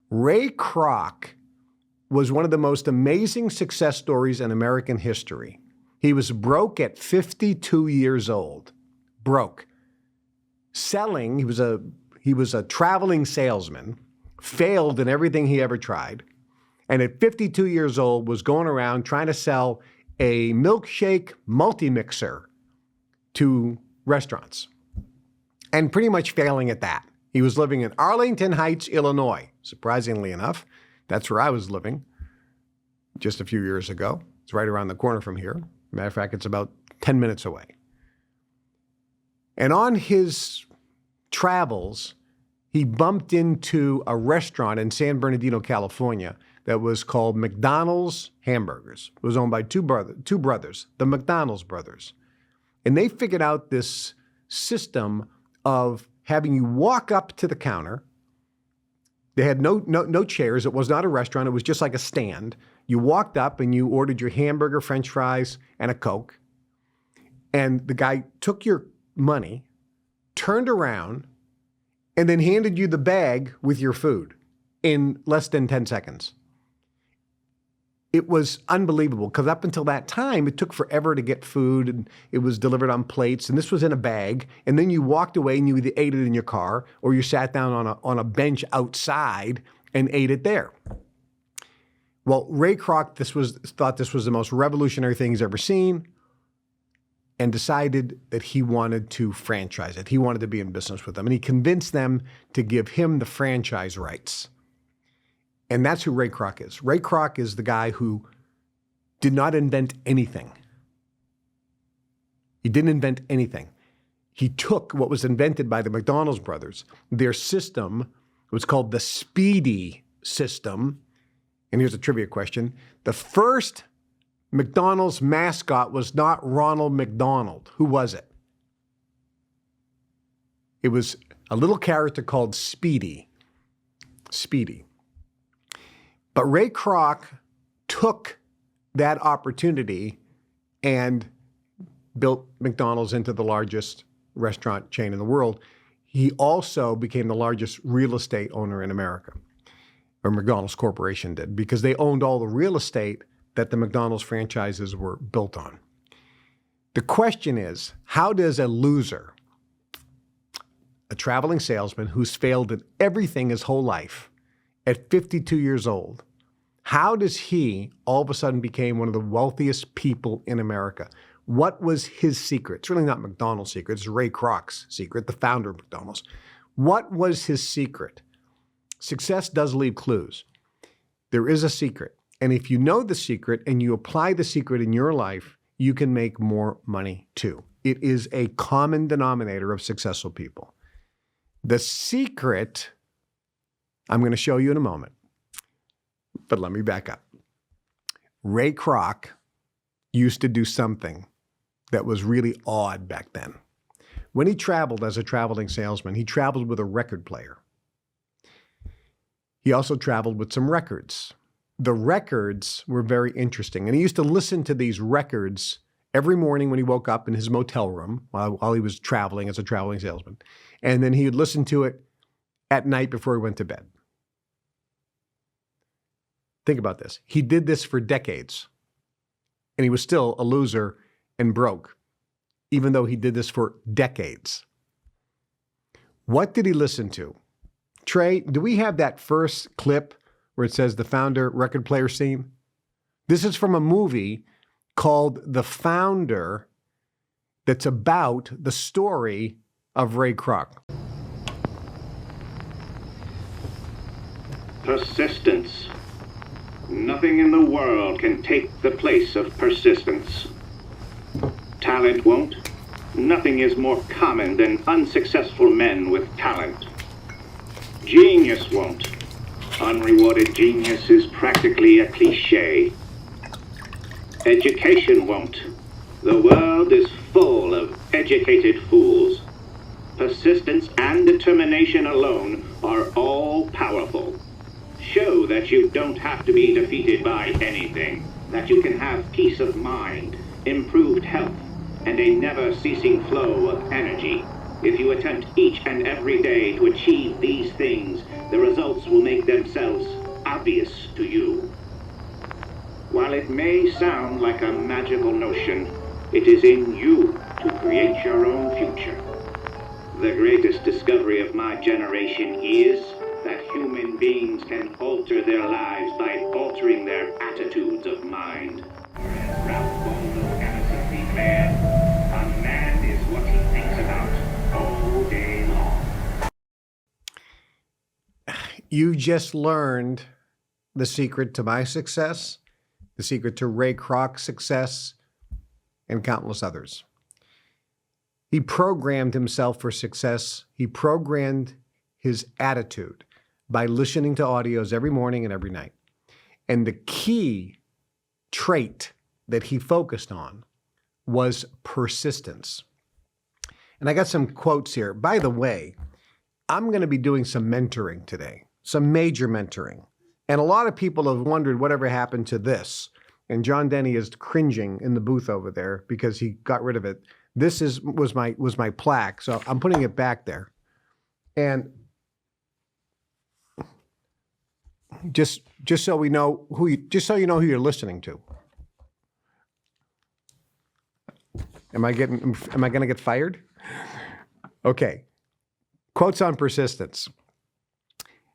Ray Kroc was one of the most amazing success stories in American history. He was broke at 52 years old. Broke. Selling, he was a traveling salesman, failed in everything he ever tried, and at 52 years old was going around trying to sell a milkshake multi-mixer to restaurants and pretty much failing at that. He was living in Arlington Heights, Illinois. Surprisingly enough, that's where I was living just a few years ago. It's right around the corner from here. Matter of fact, it's about 10 minutes away. And on his travels, he bumped into a restaurant in San Bernardino, California, that was called McDonald's Hamburgers. It was owned by two brothers, the McDonald's brothers. And they figured out this system of having you walk up to the counter. They had no chairs. It was not a restaurant. It was just like a stand. You walked up and you ordered your hamburger, French fries, and a Coke. And the guy took your money, turned around, and then handed you the bag with your food in less than 10 seconds. It was unbelievable because up until that time, it took forever to get food and it was delivered on plates and this was in a bag. And then you walked away and you either ate it in your car or you sat down on a bench outside and ate it there. Well, Ray Kroc thought this was the most revolutionary thing he's ever seen and decided that he wanted to franchise it. He wanted to be in business with them and he convinced them to give him the franchise rights. And that's who Ray Kroc is. Ray Kroc is the guy who did not invent anything. He didn't invent anything. He took what was invented by the McDonald's brothers. Their system was called the Speedy system. And here's a trivia question. The first McDonald's mascot was not Ronald McDonald. Who was it? It was a little character called Speedy. Speedy. But Ray Kroc took that opportunity and built McDonald's into the largest restaurant chain in the world. He also became the largest real estate owner in America, or McDonald's Corporation did, because they owned all the real estate that the McDonald's franchises were built on. The question is, how does a loser, a traveling salesman who's failed at everything his whole life, at 52 years old, how does he all of a sudden become one of the wealthiest people in America? What was his secret? It's really not McDonald's secret. It's Ray Kroc's secret, the founder of McDonald's. What was his secret? Success does leave clues. There is a secret. And if you know the secret and you apply the secret in your life, you can make more money too. It is a common denominator of successful people. The secret, I'm going to show you in a moment. But let me back up. Ray Kroc used to do something that was really odd back then. When he traveled as a traveling salesman, he traveled with a record player. He also traveled with some records. The records were very interesting. And he used to listen to these records every morning when he woke up in his motel room while he was traveling as a traveling salesman. And then he would listen to it at night before he went to bed. Think about this. He did this for decades, and he was still a loser and broke, even though he did this for decades. What did he listen to? Trey, do we have that first clip where it says the founder record player scene? This is from a movie called The Founder that's about the story of Ray Kroc. Persistence. Nothing in the world can take the place of persistence. Talent won't. Nothing is more common than unsuccessful men with talent. Genius won't. Unrewarded genius is practically a cliché. Education won't. The world is full of educated fools. Persistence and determination alone are all powerful. Show that you don't have to be defeated by anything, that you can have peace of mind, improved health, and a never-ceasing flow of energy. If you attempt each and every day to achieve these things, the results will make themselves obvious to you. While it may sound like a magical notion, it is in you to create your own future. The greatest discovery of my generation is that human beings can alter their lives by altering their attitudes of mind. Ralph Waldo Emerson declared, "A man is what he thinks about all day long." You just learned the secret to my success, the secret to Ray Kroc's success, and countless others. He programmed himself for success. He programmed his attitude by listening to audios every morning and every night. And the key trait that he focused on was persistence. And I got some quotes here. By the way, I'm going to be doing some mentoring today, some major mentoring. And a lot of people have wondered whatever happened to this. And John Denny is cringing in the booth over there because he got rid of it. This was my plaque, so I'm putting it back there. And just so you know who you're listening to. Am I going to get fired? Okay. Quotes on persistence.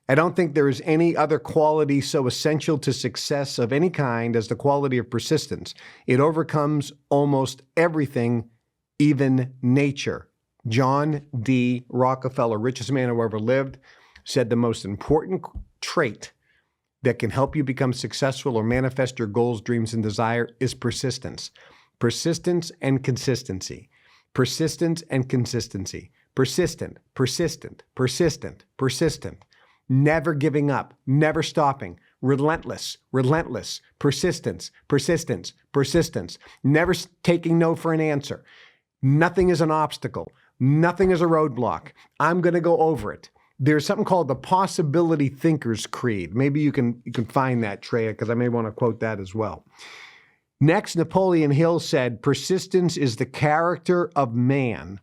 I don't think there is any other quality so essential to success of any kind as the quality of persistence. It overcomes almost everything, even nature. John D. Rockefeller, richest man who ever lived, said the most important trait that can help you become successful or manifest your goals, dreams, and desire is persistence. Persistence and consistency. Persistence and consistency. Persistent, persistent, persistent, persistent. Never giving up, never stopping, relentless, relentless, persistence, persistence, persistence, never taking no for an answer. Nothing is an obstacle. Nothing is a roadblock. I'm going to go over it. There's something called the Possibility Thinker's Creed. Maybe you can find that, Treya, because I may want to quote that as well. Next, Napoleon Hill said, persistence is the character of man.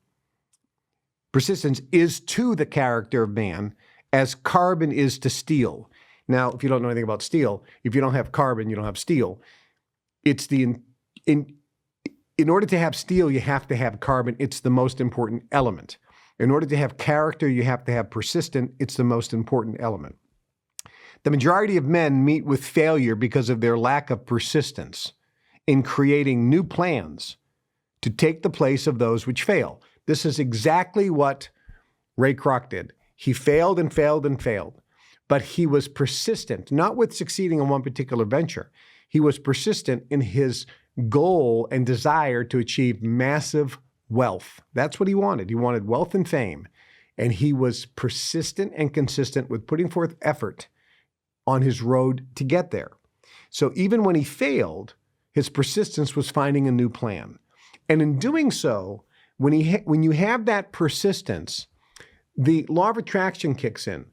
Persistence is to the character of man as carbon is to steel. Now, if you don't know anything about steel, if you don't have carbon, you don't have steel. It's in order to have steel, you have to have carbon. It's the most important element. In order to have character, you have to have persistent. It's the most important element. The majority of men meet with failure because of their lack of persistence in creating new plans to take the place of those which fail. This is exactly what Ray Kroc did. He failed and failed and failed, but he was persistent, not with succeeding in one particular venture. He was persistent in his goal and desire to achieve massive wealth. That's what he wanted. He wanted wealth and fame, and he was persistent and consistent with putting forth effort on his road to get there. So even when he failed, his persistence was finding a new plan. And in doing so, when you have that persistence, the law of attraction kicks in.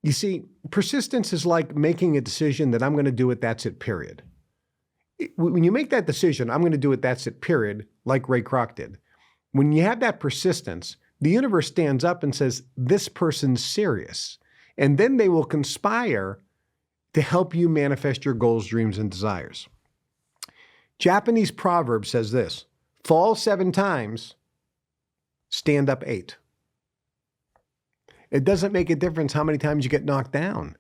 You see, persistence is like making a decision that I'm going to do it, that's it, period. When you make that decision, I'm going to do it, that's it, period, like Ray Kroc did. When you have that persistence, the universe stands up and says, this person's serious. And then they will conspire to help you manifest your goals, dreams, and desires. Japanese proverb says this, fall 7 times, stand up 8. It doesn't make a difference how many times you get knocked down.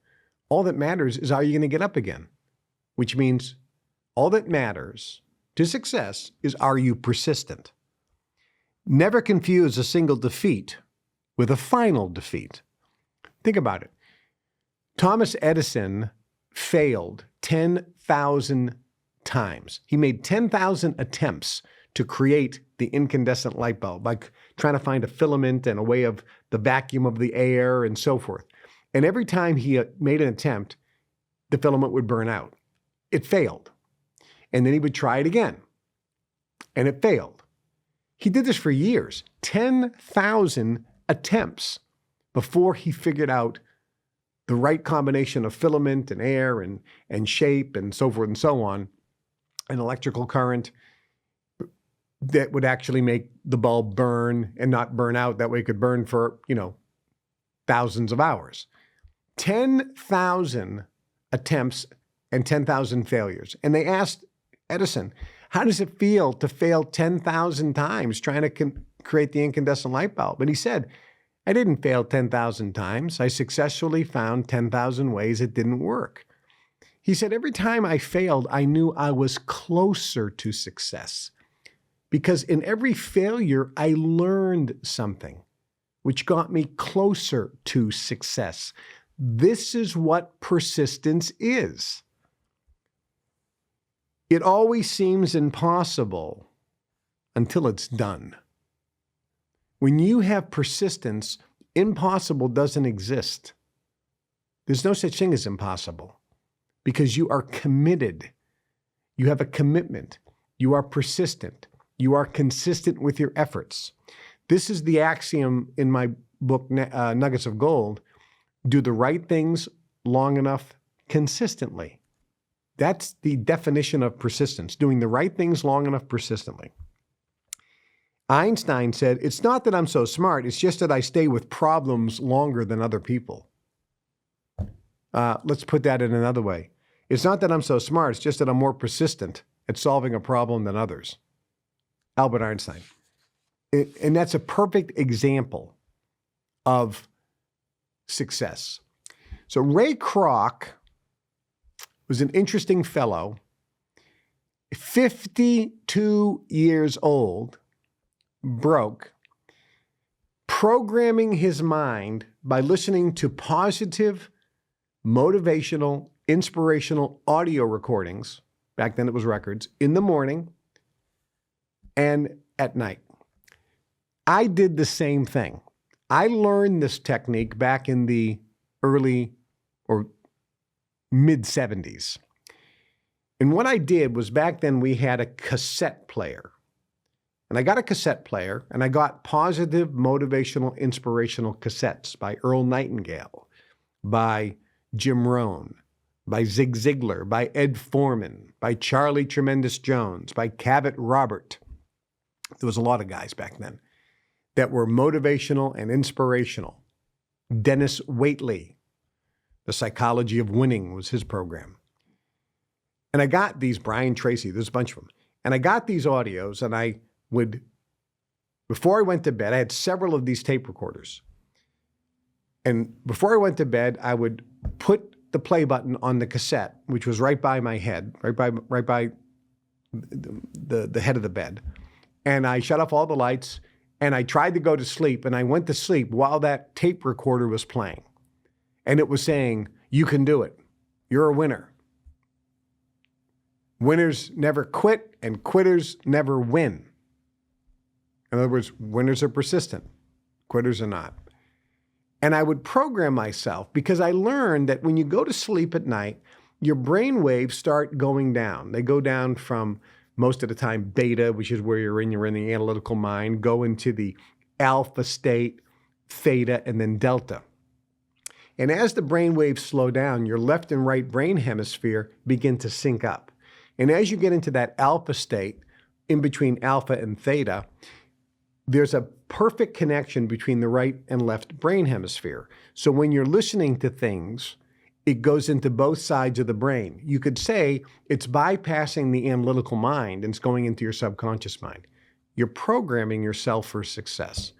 All that matters is, are you going to get up again? Which means all that matters to success is, are you persistent? Never confuse a single defeat with a final defeat. Think about it. Thomas Edison failed 10,000 times. He made 10,000 attempts to create the incandescent light bulb by trying to find a filament and a way of the vacuum of the air and so forth. And every time he made an attempt, the filament would burn out. It failed. And then he would try it again. And it failed. He did this for years, 10,000 attempts before he figured out the right combination of filament and air and shape and so forth and so on, an electrical current that would actually make the bulb burn and not burn out. That way it could burn for, thousands of hours. 10,000 attempts and 10,000 failures. And they asked Edison, how does it feel to fail 10,000 times trying to create the incandescent light bulb? And he said, I didn't fail 10,000 times. I successfully found 10,000 ways it didn't work. He said, every time I failed, I knew I was closer to success. Because in every failure, I learned something, which got me closer to success. This is what persistence is. It always seems impossible until it's done. When you have persistence, impossible doesn't exist. There's no such thing as impossible because you are committed. You have a commitment. You are persistent. You are consistent with your efforts. This is the axiom in my book, Nuggets of Gold. Do the right things long enough consistently. That's the definition of persistence, doing the right things long enough persistently. Einstein said, it's not that I'm so smart, it's just that I stay with problems longer than other people. Let's put that in another way. It's not that I'm so smart, it's just that I'm more persistent at solving a problem than others. Albert Einstein. And that's a perfect example of success. So Ray Kroc was an interesting fellow, 52 years old, broke, programming his mind by listening to positive, motivational, inspirational audio recordings, back then it was records, in the morning and at night. I did the same thing. I learned this technique back in the early or mid-70s. And what I did was back then we had a cassette player. And I got a cassette player and I got positive, motivational, inspirational cassettes by Earl Nightingale, by Jim Rohn, by Zig Ziglar, by Ed Foreman, by Charlie Tremendous Jones, by Cavett Robert. There was a lot of guys back then that were motivational and inspirational. Dennis Waitley, The Psychology of Winning was his program. And I got these, Brian Tracy, there's a bunch of them. And I got these audios and I would, before I went to bed, I had several of these tape recorders. And before I went to bed, I would put the play button on the cassette, which was right by my head, right by the head of the bed. And I shut off all the lights and I tried to go to sleep, and I went to sleep while that tape recorder was playing. And it was saying, you can do it. You're a winner. Winners never quit and quitters never win. In other words, winners are persistent, quitters are not. And I would program myself because I learned that when you go to sleep at night, your brain waves start going down. They go down from most of the time beta, which is where you're in the analytical mind, go into the alpha state, theta, and then delta. And as the brain waves slow down, your left and right brain hemisphere begin to sync up. And as you get into that alpha state, in between alpha and theta, there's a perfect connection between the right and left brain hemisphere. So when you're listening to things, it goes into both sides of the brain. You could say it's bypassing the analytical mind and it's going into your subconscious mind. You're programming yourself for success.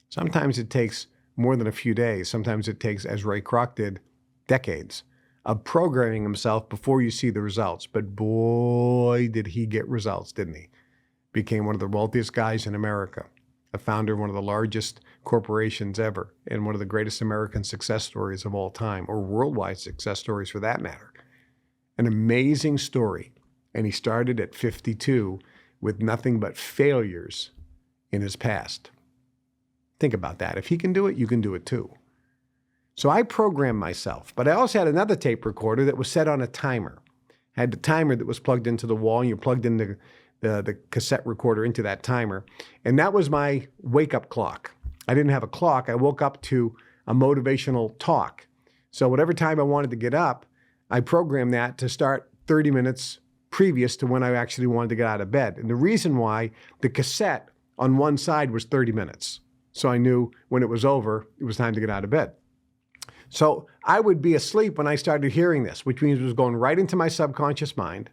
Sometimes it takes more than a few days. Sometimes it takes, as Ray Kroc did, decades of programming himself before you see the results. But boy, did he get results, didn't he? Became one of the wealthiest guys in America, a founder of one of the largest corporations ever, and one of the greatest American success stories of all time, or worldwide success stories for that matter. An amazing story. And he started at 52 with nothing but failures in his past. Think about that. If he can do it, you can do it too. So I programmed myself, but I also had another tape recorder that was set on a timer. I had the timer that was plugged into the wall, and you plugged in the cassette recorder into that timer. And that was my wake-up clock. I didn't have a clock. I woke up to a motivational talk. So whatever time I wanted to get up, I programmed that to start 30 minutes previous to when I actually wanted to get out of bed. And the reason why, the cassette on one side was 30 minutes. So I knew when it was over, it was time to get out of bed. So I would be asleep when I started hearing this, which means it was going right into my subconscious mind.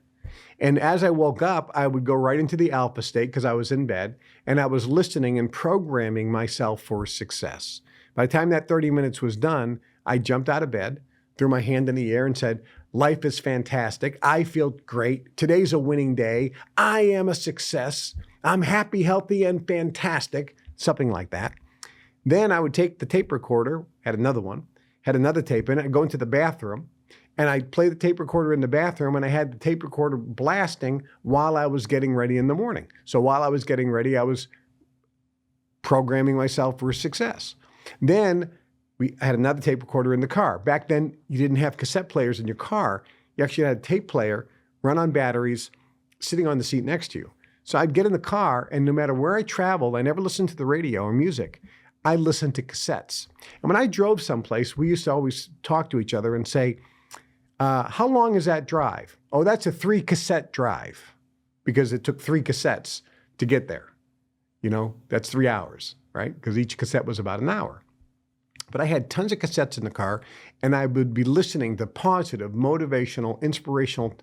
And as I woke up, I would go right into the alpha state because I was in bed, and I was listening and programming myself for success. By the time that 30 minutes was done, I jumped out of bed, threw my hand in the air and said, life is fantastic. I feel great. Today's a winning day. I am a success. I'm happy, healthy, and fantastic. Something like that. Then I would take the tape recorder, had another tape in it, I'd go into the bathroom, and I'd play the tape recorder in the bathroom, and I had the tape recorder blasting while I was getting ready in the morning. So while I was getting ready, I was programming myself for success. Then I had another tape recorder in the car. Back then, you didn't have cassette players in your car. You actually had a tape player, run on batteries, sitting on the seat next to you. So I'd get in the car, and no matter where I traveled, I never listened to the radio or music. I listened to cassettes. And when I drove someplace, we used to always talk to each other and say, how long is that drive? Oh, that's a 3-cassette drive, because it took 3 cassettes to get there. You know, that's 3 hours, right? Because each cassette was about an hour. But I had tons of cassettes in the car, and I would be listening to positive, motivational, inspirational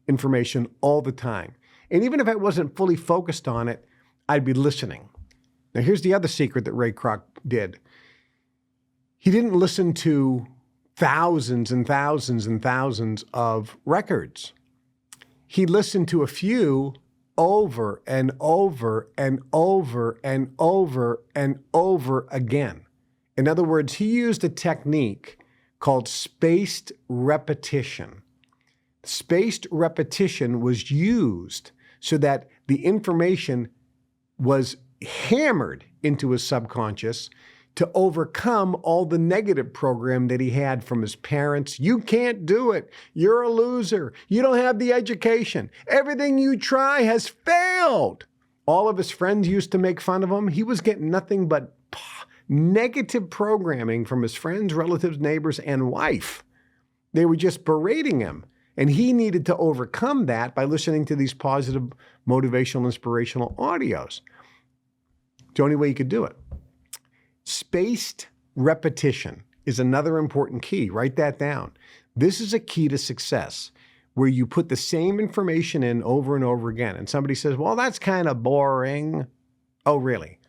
information all the time. And even if I wasn't fully focused on it, I'd be listening. Now, here's the other secret that Ray Kroc did. He didn't listen to thousands and thousands and thousands of records. He listened to a few over and over and over and over and over again. In other words, he used a technique called spaced repetition. Spaced repetition was used so that the information was hammered into his subconscious to overcome all the negative program that he had from his parents. You can't do it. You're a loser. You don't have the education. Everything you try has failed. All of his friends used to make fun of him. He was getting nothing but negative programming from his friends, relatives, neighbors, and wife. They were just berating him. And he needed to overcome that by listening to these positive, motivational, inspirational audios. It's the only way you could do it. Spaced repetition is another important key. Write that down. This is a key to success, where you put the same information in over and over again. And somebody says, well, that's kind of boring. Oh, really?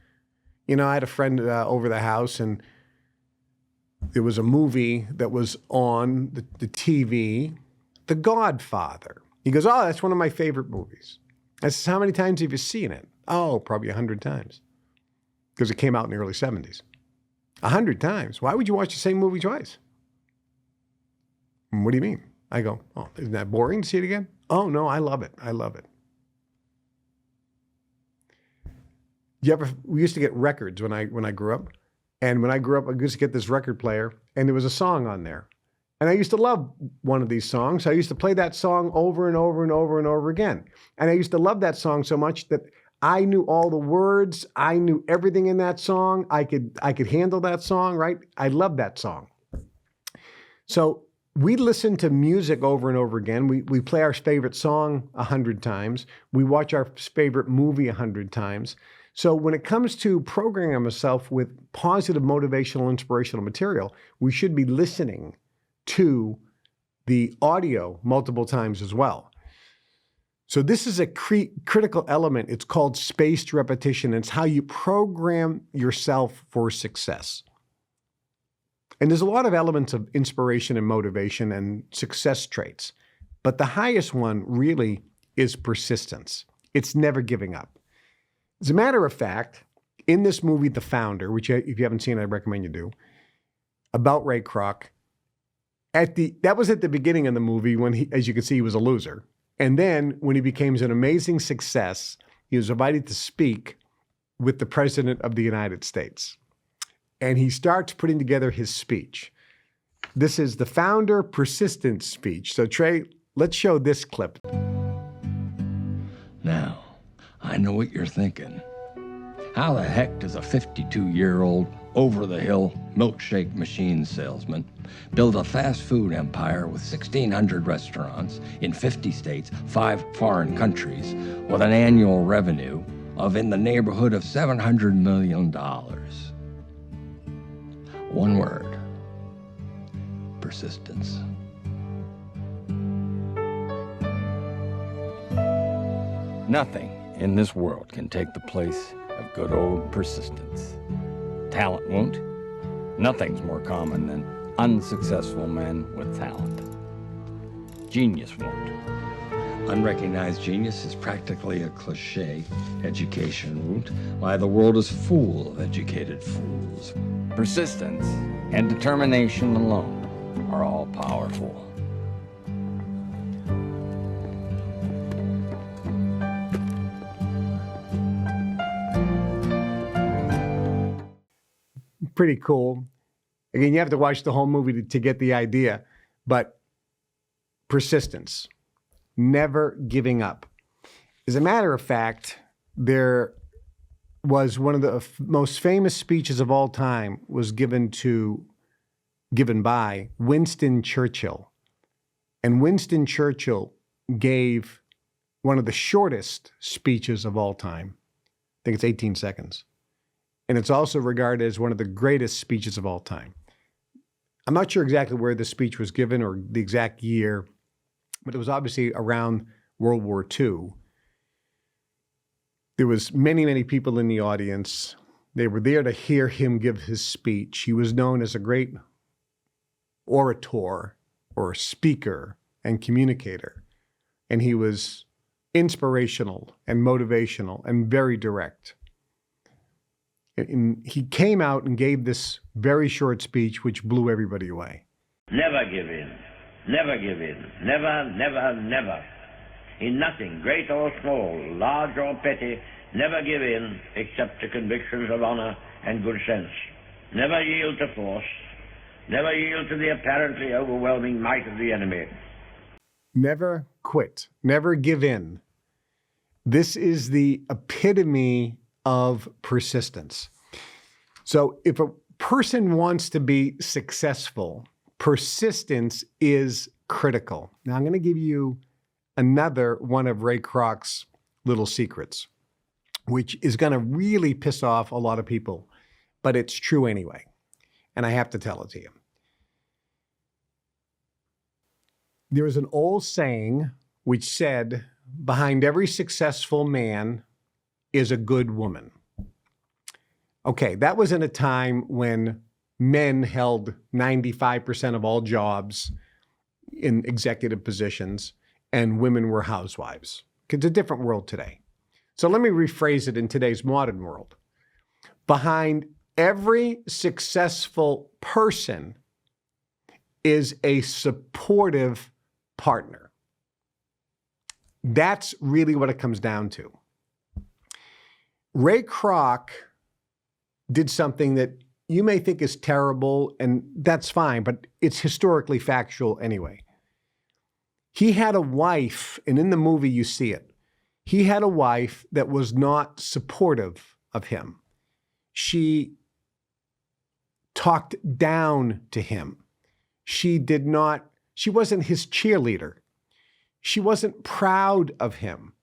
You know, I had a friend over the house, and there was a movie that was on the TV, The Godfather. He goes, oh, that's one of my favorite movies. I said, how many times have you seen it? Oh, probably 100 times. Because it came out in the early 70s. 100 times. Why would you watch the same movie twice? What do you mean? I go, oh, isn't that boring to see it again? Oh, no, I love it. I love it. We used to get records when I grew up. And when I grew up, I used to get this record player, and there was a song on there. And I used to love one of these songs. I used to play that song over and over and over and over again. And I used to love that song so much that I knew all the words. I knew everything in that song. I could handle that song, right? I loved that song. So we listen to music over and over again. We play our favorite song 100 times. We watch our favorite movie 100 times. So when it comes to programming ourselves with positive, motivational, inspirational material, we should be listening to the audio multiple times as well. So this is a critical element. It's called spaced repetition. It's how you program yourself for success. And there's a lot of elements of inspiration and motivation and success traits. But the highest one really is persistence. It's never giving up. As a matter of fact, in this movie, The Founder, which if you haven't seen, I recommend you do, about Ray Kroc, that was at the beginning of the movie when he, as you can see, he was a loser. And then when he became an amazing success, he was invited to speak with the President of the United States. And he starts putting together his speech. This is the Founder Persistence speech. So Trey, let's show this clip. Now, I know what you're thinking. How the heck does a 52-year-old over-the-hill milkshake machine salesman build a fast food empire with 1,600 restaurants in 50 states, 5 foreign countries, with an annual revenue of in the neighborhood of $700 million? One word: persistence. Nothing in this world can take the place of good old persistence. Talent won't. Nothing's more common than unsuccessful men with talent. Genius won't. Unrecognized genius is practically a cliche education route, why the world is full of educated fools. Persistence and determination alone are all powerful. Pretty cool. Again, you have to watch the whole movie to get the idea, but persistence, never giving up. As a matter of fact, there was one of the most famous speeches of all time was given by Winston Churchill. And Winston Churchill gave one of the shortest speeches of all time. I think it's 18 seconds. And it's also regarded as one of the greatest speeches of all time. I'm not sure exactly where the speech was given or the exact year, but it was obviously around World War II. There was many, many people in the audience. They were there to hear him give his speech. He was known as a great orator or speaker and communicator. And he was inspirational and motivational and very direct. And he came out and gave this very short speech, which blew everybody away. Never give in. Never give in. Never, never, never. In nothing, great or small, large or petty, never give in except to convictions of honor and good sense. Never yield to force. Never yield to the apparently overwhelming might of the enemy. Never quit. Never give in. This is the epitome of persistence. So if a person wants to be successful, persistence is critical. Now I'm going to give you another one of Ray Kroc's little secrets, which is going to really piss off a lot of people, but it's true anyway. And I have to tell it to you. There is an old saying which said, behind every successful man is a good woman. Okay, that was in a time when men held 95% of all jobs in executive positions and women were housewives. It's a different world today. So let me rephrase it in today's modern world. Behind every successful person is a supportive partner. That's really what it comes down to. Ray Kroc did something that you may think is terrible, and that's fine, but it's historically factual anyway. He had a wife, and in the movie you see it. He had a wife that was not supportive of him. She talked down to him. She wasn't his cheerleader. She wasn't proud of him.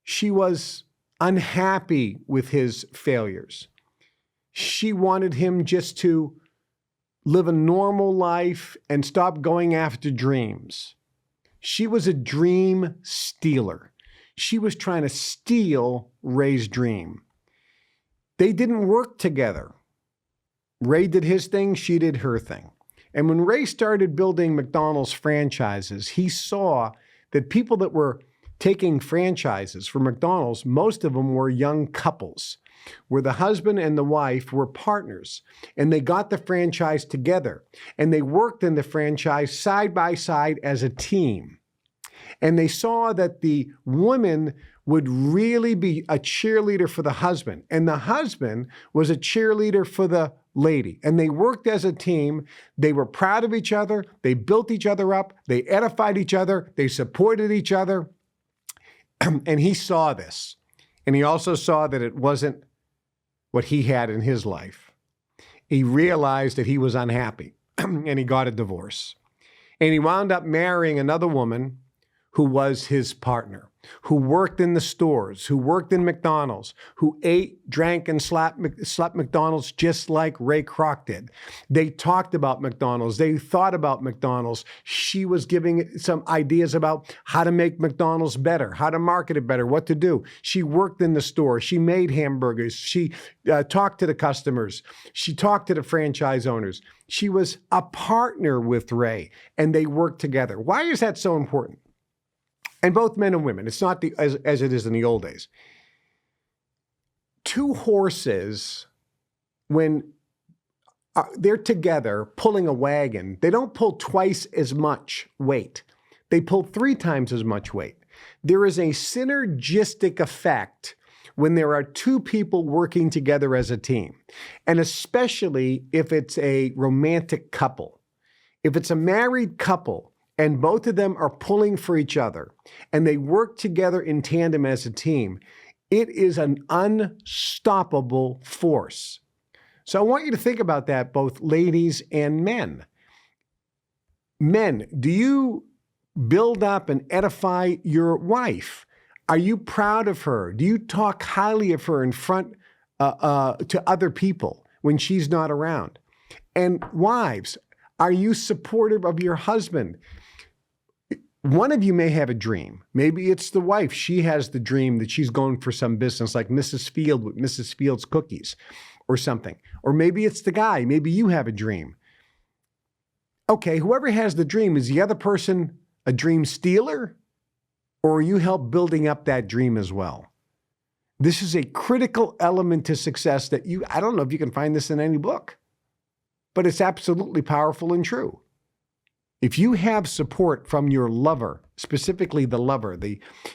She was unhappy with his failures. She wanted him just to live a normal life and stop going after dreams. She was a dream stealer. She was trying to steal Ray's dream. They didn't work together. Ray did his thing, she did her thing. And when Ray started building McDonald's franchises, he saw that people that were taking franchises for McDonald's, most of them were young couples, where the husband and the wife were partners, and they got the franchise together, and they worked in the franchise side by side as a team. And they saw that the woman would really be a cheerleader for the husband, and the husband was a cheerleader for the lady. And they worked as a team. They were proud of each other. They built each other up. They edified each other. They supported each other. And he saw this. And he also saw that it wasn't what he had in his life. He realized that he was unhappy and he got a divorce. And he wound up marrying another woman who was his partner. who worked in the stores, who worked in McDonald's, who ate, drank, and slept McDonald's just like Ray Kroc did. They talked about McDonald's. They thought about McDonald's. She was giving some ideas about how to make McDonald's better, how to market it better, what to do. She worked in the store. She made hamburgers. She talked to the customers. She talked to the franchise owners. She was a partner with Ray, and they worked together. Why is that so important? And both men and women. It's not as it is in the old days. Two horses, when they're together pulling a wagon, they don't pull twice as much weight. They pull 3 times as much weight. There is a synergistic effect when there are two people working together as a team, and especially if it's a romantic couple. If it's a married couple, and both of them are pulling for each other, and they work together in tandem as a team, it is an unstoppable force. So I want you to think about that, both ladies and men. Men, do you build up and edify your wife? Are you proud of her? Do you talk highly of her in front to other people when she's not around? And wives, are you supportive of your husband? One of you may have a dream. Maybe it's the wife. She has the dream that she's going for some business like Mrs. Field with Mrs. Field's cookies or something. Or maybe it's the guy. Maybe you have a dream. Okay, whoever has the dream, is the other person a dream stealer? Or you help building up that dream as well? This is a critical element to success that I don't know if you can find this in any book, but it's absolutely powerful and true. If you have support from your lover, specifically the lover,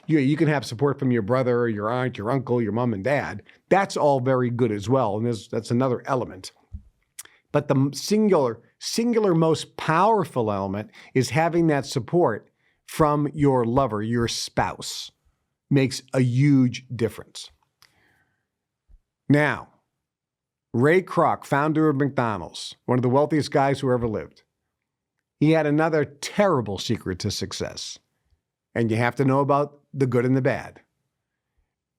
you can have support from your brother, your aunt, your uncle, your mom and dad. That's all very good as well, and that's another element. But the singular most powerful element is having that support from your lover, your spouse. Makes a huge difference. Now, Ray Kroc, founder of McDonald's, one of the wealthiest guys who ever lived, he had another terrible secret to success. And you have to know about the good and the bad.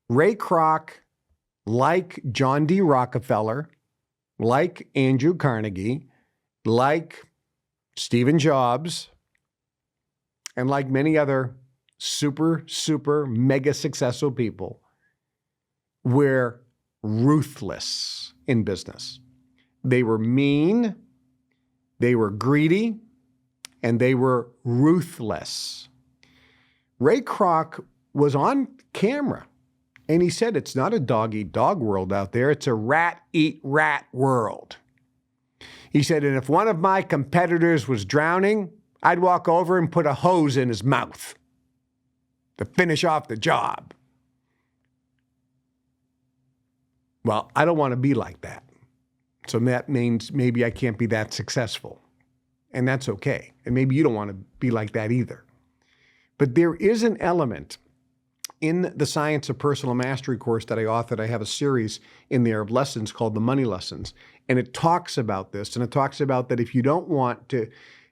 Ray Kroc, like John D. Rockefeller, like Andrew Carnegie, like Stephen Jobs, and like many other super mega successful people, were ruthless in business. They were mean, they were greedy, and they were ruthless. Ray Kroc was on camera, and he said it's not a dog-eat-dog world out there, it's a rat-eat-rat world. He said, and if one of my competitors was drowning, I'd walk over and put a hose in his mouth to finish off the job. Well, I don't want to be like that. So that means maybe I can't be that successful. And that's okay. And maybe you don't want to be like that either. But there is an element in the Science of Personal Mastery course that I authored. I have a series in there of lessons called the Money Lessons. And it talks about this. And it talks about that if you don't want to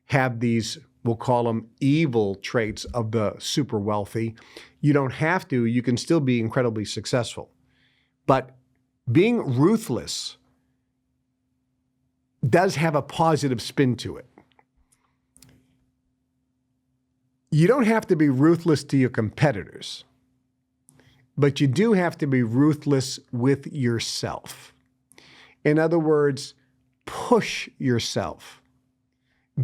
have these, we'll call them evil traits of the super wealthy, you don't have to. You can still be incredibly successful. But being ruthless does have a positive spin to it. You don't have to be ruthless to your competitors, but you do have to be ruthless with yourself. In other words, push yourself.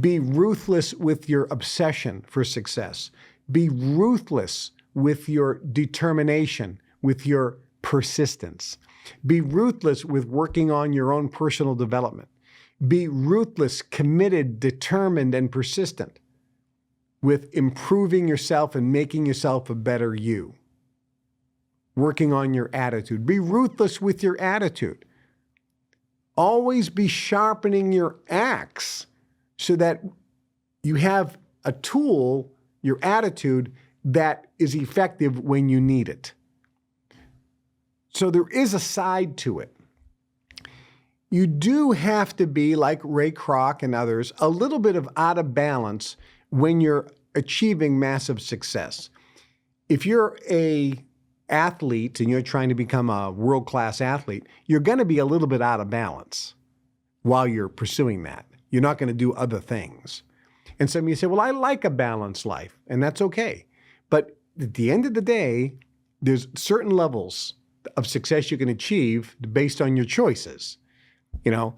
Be ruthless with your obsession for success. Be ruthless with your determination, with your persistence. Be ruthless with working on your own personal development. Be ruthless, committed, determined, and persistent with improving yourself and making yourself a better you. Working on your attitude. Be ruthless with your attitude. Always be sharpening your axe so that you have a tool, your attitude, that is effective when you need it. So there is a side to it. You do have to be, like Ray Kroc and others, a little bit of out of balance when you're achieving massive success. if you're a athlete and you're trying to become a world-class athlete, you're going to be a little bit out of balance while you're pursuing that. You're not going to do other things. And some of you say, well, I like a balanced life, and that's okay. But at the end of the day, there's certain levels of success you can achieve based on your choices. You know,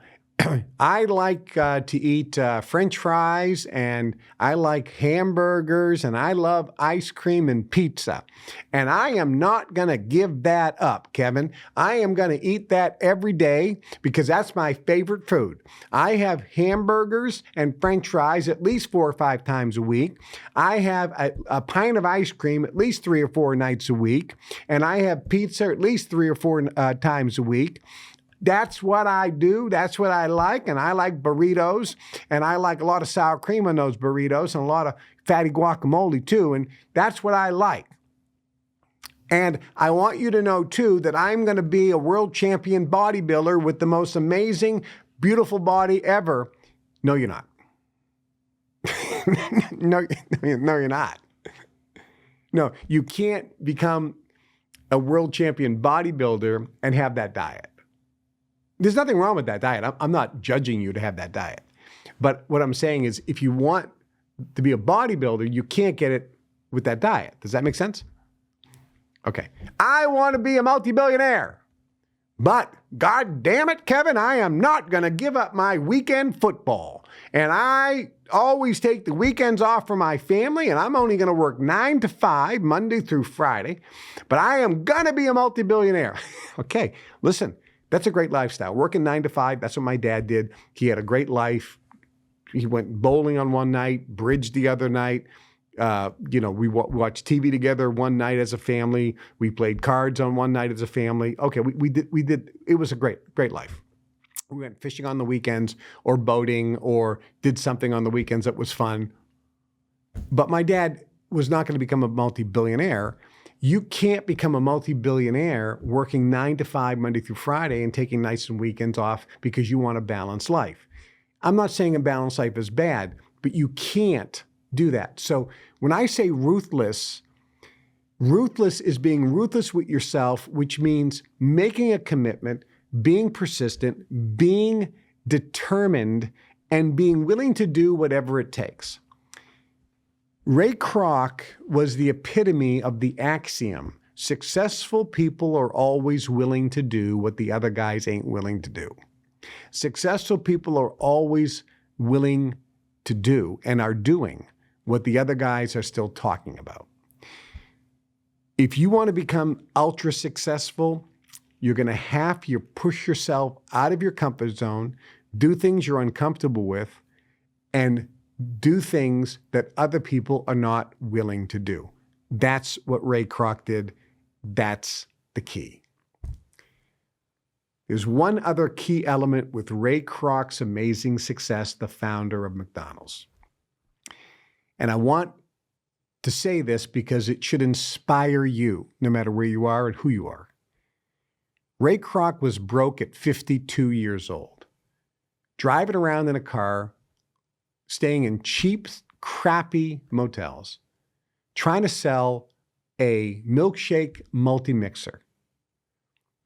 I like to eat French fries, and I like hamburgers, and I love ice cream and pizza. And I am not going to give that up, Kevin. I am going to eat that every day because that's my favorite food. I have hamburgers and French fries at least 4 or 5 times a week. I have a pint of ice cream at least 3 or 4 nights a week. And I have pizza at least 3 or 4 times a week. That's what I do. That's what I like. And I like burritos. And I like a lot of sour cream on those burritos and a lot of fatty guacamole too. And that's what I like. And I want you to know too that I'm going to be a world champion bodybuilder with the most amazing, beautiful body ever. No, you're not. No, you're not. No, you can't become a world champion bodybuilder and have that diet. There's nothing wrong with that diet. I'm not judging you to have that diet. But what I'm saying is if you want to be a bodybuilder, you can't get it with that diet. Does that make sense? Okay. I want to be a multi-billionaire. But God damn it, Kevin, I am not going to give up my weekend football. And I always take the weekends off for my family, and I'm only going to work 9 to 5, Monday through Friday. But I am going to be a multi-billionaire. Okay, listen. That's a great lifestyle. Working 9 to 5, that's what my dad did. He had a great life. He went bowling on one night, bridge the other night. We watched TV together one night as a family. We played cards on one night as a family. Okay, we did. It was a great life. We went fishing on the weekends or boating or did something on the weekends that was fun. But my dad was not going to become a multi-billionaire. You can't become a multi-billionaire working 9 to 5 Monday through Friday and taking nights and weekends off because you want a balanced life. I'm not saying a balanced life is bad, but you can't do that. So when I say ruthless is being ruthless with yourself, which means making a commitment, being persistent, being determined, and being willing to do whatever it takes. Ray Kroc was the epitome of the axiom. Successful people are always willing to do what the other guys ain't willing to do. Successful people are always willing to do and are doing what the other guys are still talking about. If you want to become ultra successful, you're going to have to push yourself out of your comfort zone, do things you're uncomfortable with, and do things that other people are not willing to do. That's what Ray Kroc did. That's the key. There's one other key element with Ray Kroc's amazing success, the founder of McDonald's. And I want to say this because it should inspire you, no matter where you are and who you are. Ray Kroc was broke at 52 years old, driving around in a car, staying in cheap, crappy motels, trying to sell a milkshake multi-mixer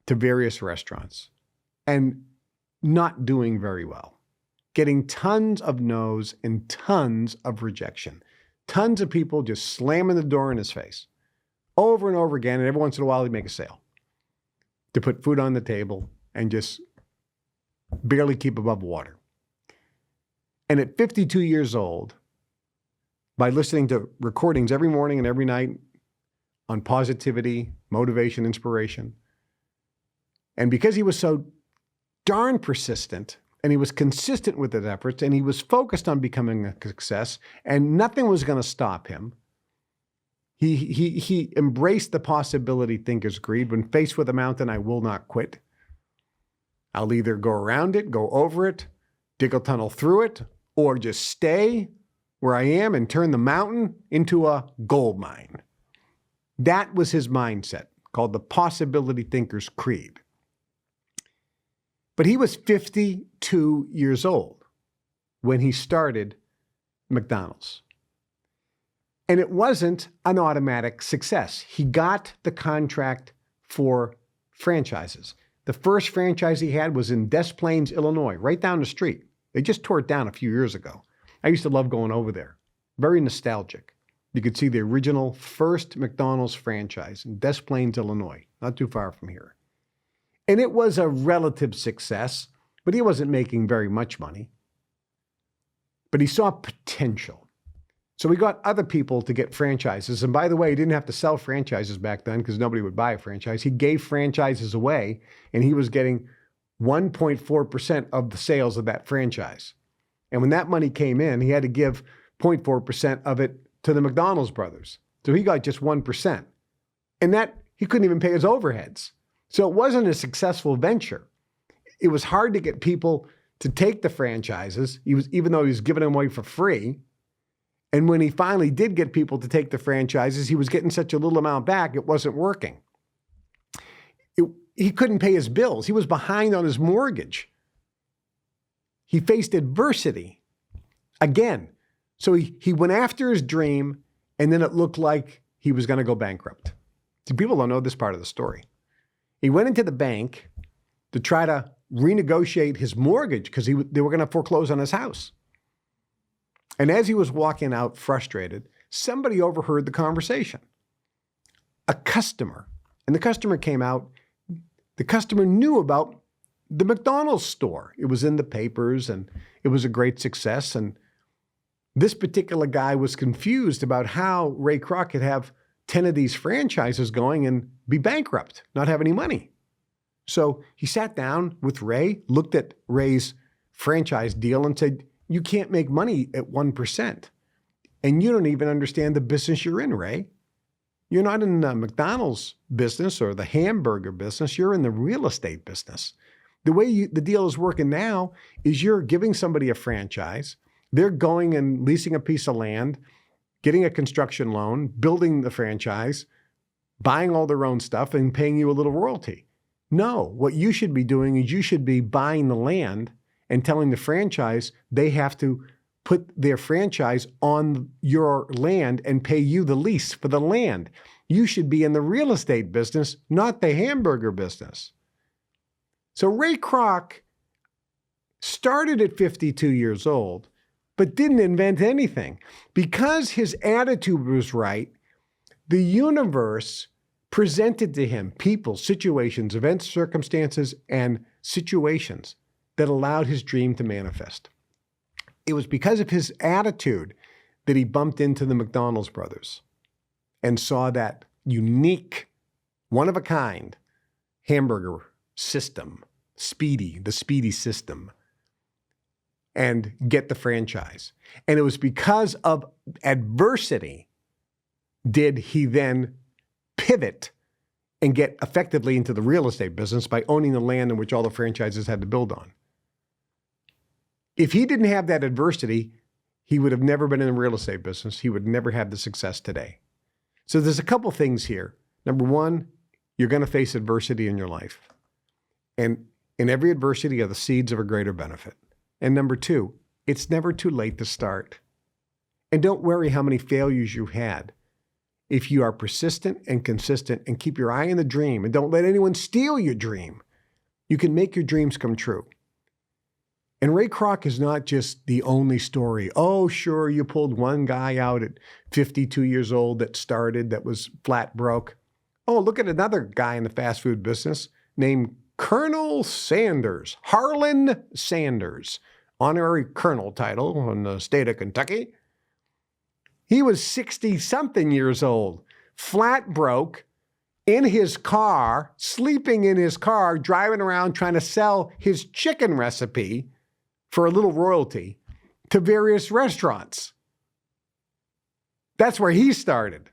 to various restaurants and not doing very well, getting tons of no's and tons of rejection, tons of people just slamming the door in his face over and over again. And every once in a while he'd make a sale to put food on the table and just barely keep above water. And at 52 years old, by listening to recordings every morning and every night on positivity, motivation, inspiration, and because he was so darn persistent and he was consistent with his efforts and he was focused on becoming a success and nothing was going to stop him, he embraced the possibility thinker's greed. When faced with a mountain, I will not quit. I'll either go around it, go over it, dig a tunnel through it, or just stay where I am and turn the mountain into a gold mine. That was his mindset, called the possibility thinker's creed. But he was 52 years old when he started McDonald's. And it wasn't an automatic success. He got the contract for franchises. The first franchise he had was in Des Plaines, Illinois, right down the street. They just tore it down a few years ago. I used to love going over there. Very nostalgic. You could see the original first McDonald's franchise in Des Plaines, Illinois, not too far from here. And it was a relative success, but he wasn't making very much money. But he saw potential. So we got other people to get franchises. And by the way, he didn't have to sell franchises back then because nobody would buy a franchise. He gave franchises away, and he was getting 1.4% of the sales of that franchise. And when that money came in, he had to give 0.4% of it to the McDonald's brothers. So he got just 1%. And that he couldn't even pay his overheads. So it wasn't a successful venture. It was hard to get people to take the franchises, even though he was giving them away for free. And when he finally did get people to take the franchises, he was getting such a little amount back, it wasn't working. He couldn't pay his bills. He was behind on his mortgage. He faced adversity again. So he went after his dream, and then it looked like he was going to go bankrupt. See, people don't know this part of the story. He went into the bank to try to renegotiate his mortgage because they were going to foreclose on his house. And as he was walking out frustrated, somebody overheard the conversation. A customer. And the customer came out. The customer knew about the McDonald's store. It was in the papers and it was a great success. And this particular guy was confused about how Ray Kroc could have 10 of these franchises going and be bankrupt, not have any money. So he sat down with Ray, looked at Ray's franchise deal and said, "You can't make money at 1%. And you don't even understand the business you're in, Ray. You're not in the McDonald's business or the hamburger business. You're in the real estate business. The way the deal is working now is you're giving somebody a franchise. They're going and leasing a piece of land, getting a construction loan, building the franchise, buying all their own stuff and paying you a little royalty. No, what you should be doing is you should be buying the land and telling the franchise they have to put their franchise on your land and pay you the lease for the land. You should be in the real estate business, not the hamburger business." So Ray Kroc started at 52 years old, but didn't invent anything. Because his attitude was right, the universe presented to him people, situations, events, circumstances, and situations that allowed his dream to manifest. It was because of his attitude that he bumped into the McDonald's brothers and saw that unique, one-of-a-kind hamburger system, the Speedy system, and get the franchise. And it was because of adversity did he then pivot and get effectively into the real estate business by owning the land in which all the franchises had to build on. If he didn't have that adversity, he would have never been in the real estate business. He would never have the success today. So there's a couple things here. Number one, you're going to face adversity in your life. And in every adversity are the seeds of a greater benefit. And number two, it's never too late to start. And don't worry how many failures you've had. If you are persistent and consistent and keep your eye on the dream and don't let anyone steal your dream, you can make your dreams come true. And Ray Kroc is not just the only story. Oh, sure, you pulled one guy out at 52 years old that was flat broke. Oh, look at another guy in the fast food business named Colonel Sanders, Harlan Sanders, honorary colonel title in the state of Kentucky. He was 60-something years old, flat broke, in his car, sleeping in his car, driving around trying to sell his chicken recipe for a little royalty to various restaurants. That's where he started.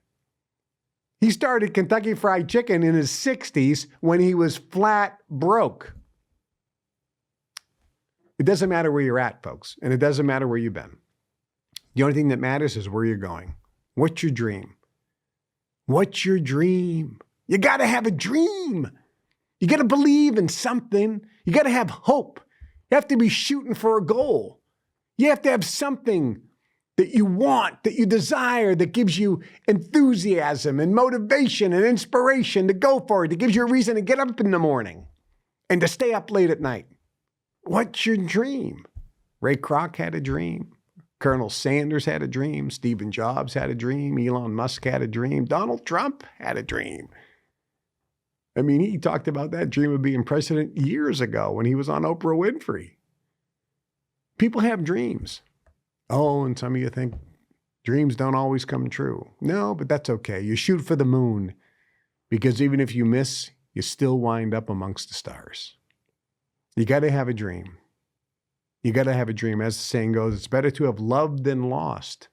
He started Kentucky Fried Chicken in his 60s when he was flat broke. It doesn't matter where you're at, folks, and it doesn't matter where you've been. The only thing that matters is where you're going. What's your dream? What's your dream? You got to have a dream. You got to believe in something. You got to have hope. You have to be shooting for a goal. You have to have something that you want, that you desire, that gives you enthusiasm and motivation and inspiration to go for it, that gives you a reason to get up in the morning and to stay up late at night. What's your dream? Ray Kroc had a dream. Colonel Sanders had a dream. Steve Jobs had a dream. Elon Musk had a dream. Donald Trump had a dream. I mean, he talked about that dream of being president years ago when he was on Oprah Winfrey. People have dreams. Oh, and some of you think dreams don't always come true. No, but that's okay. You shoot for the moon, because even if you miss, you still wind up amongst the stars. You got to have a dream. You got to have a dream. As the saying goes, it's better to have loved than lost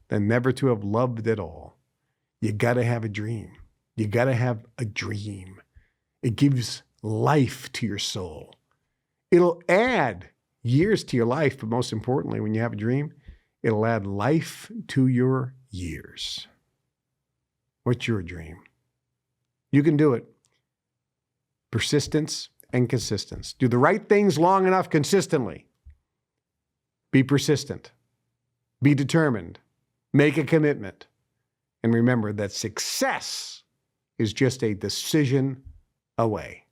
than never to have loved at all. You got to have a dream. You got to have a dream. It gives life to your soul. It'll add years to your life, but most importantly, when you have a dream, it'll add life to your years. What's your dream? You can do it. Persistence and consistency. Do the right things long enough consistently. Be persistent. Be determined. Make a commitment. And remember that success is just a decision away.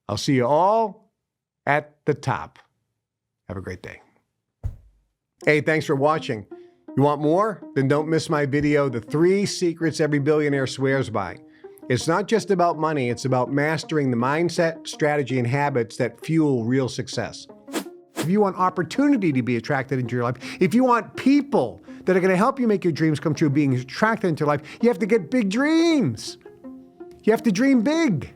I'll see you all at the top. Have a great day. Hey, thanks for watching. You want more? Then don't miss my video, The 3 Secrets Every Billionaire Swears By. It's not just about money, it's about mastering the mindset, strategy, and habits that fuel real success. If you want opportunity to be attracted into your life, if you want people that are going to help you make your dreams come true being attracted into your life, you have to get big dreams. You have to dream big.